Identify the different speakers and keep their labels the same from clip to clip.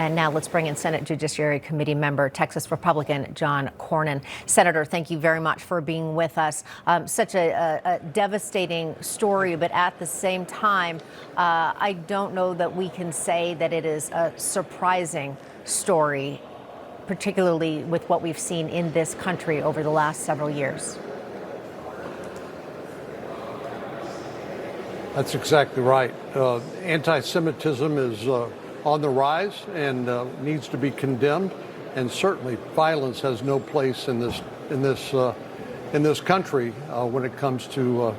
Speaker 1: And now let's bring in Senate Judiciary Committee member, Texas Republican John Cornyn. Senator, thank you very much for being with us. Such a devastating story, but at the same time, I don't know that we can say that it is a surprising story, particularly with what we've seen in this country over the last several years.
Speaker 2: That's exactly right. Anti-Semitism is on the rise and needs to be condemned, and certainly violence has no place in this country when it comes to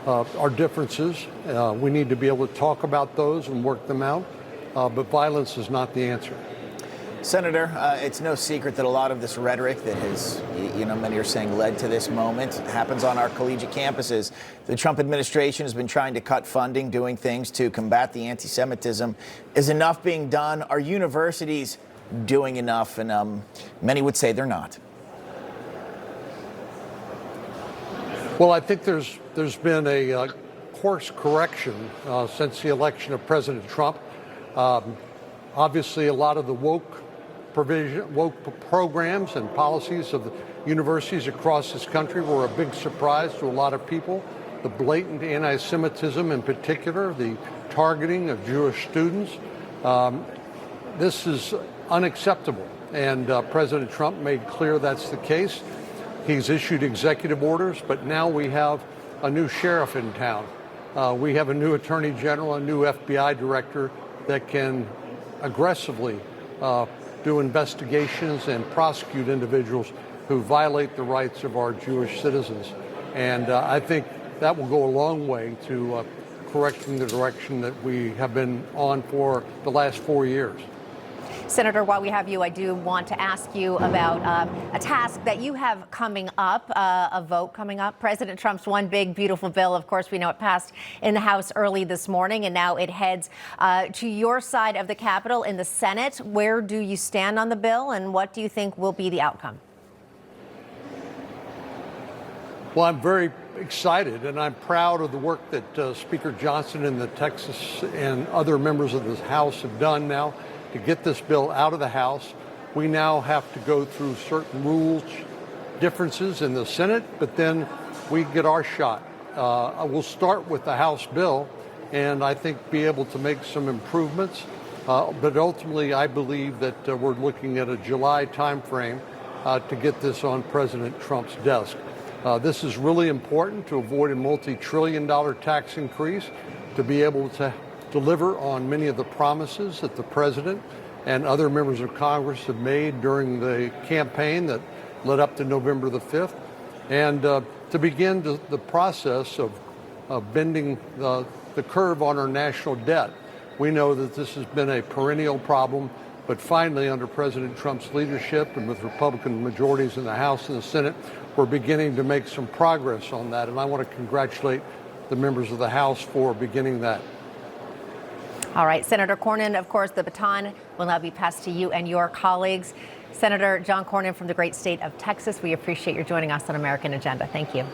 Speaker 2: our differences. We need to be able to talk about those and work them out, but violence is not the answer.
Speaker 3: Senator, it's no secret that a lot of this rhetoric that has, many are saying led to this moment happens on our collegiate campuses. The Trump administration has been trying to cut funding, doing things to combat the anti-Semitism. Is enough being done? Are universities doing enough? And many would say they're not.
Speaker 2: Well, I think there's been a course correction since the election of President Trump. Obviously, a lot of the woke programs and policies of the universities across this country were a big surprise to a lot of people. The blatant anti-Semitism in particular, the targeting of Jewish students. This is unacceptable, and President Trump made clear that's the case. He's issued executive orders, but now we have a new sheriff in town. We have a new attorney general, a new FBI director that can aggressively do investigations and prosecute individuals who violate the rights of our Jewish citizens. And I think that will go a long way to correcting the direction that we have been on for the last 4 years.
Speaker 1: Senator, while we have you, I do want to ask you about a task that you have coming up, a vote coming up. President Trump's one big, beautiful bill. Of course, we know it passed in the House early this morning, and now it heads to your side of the Capitol in the Senate. Where do you stand on the bill, and what do you think will be the outcome?
Speaker 2: Well, I'm very excited, and I'm proud of the work that Speaker Johnson and the Texas and other members of the House have done now to get this bill out of the House. We now have to go through certain rules differences in the Senate, but then we get our shot. We'll start with the House bill and I think be able to make some improvements. But ultimately, I believe that we're looking at a July timeframe to get this on President Trump's desk. This is really important to avoid a multi-trillion-dollar tax increase, to be able to deliver on many of the promises that the president and other members of Congress have made during the campaign that led up to November the 5th, and to begin the process of bending the curve on our national debt. We know that this has been a perennial problem, but finally, under President Trump's leadership and with Republican majorities in the House and the Senate, we're beginning to make some progress on that, and I want to congratulate the members of the House for beginning that.
Speaker 1: All right, Senator Cornyn, of course, the baton will now be passed to you and your colleagues. Senator John Cornyn from the great state of Texas, we appreciate your joining us on American Agenda. Thank you.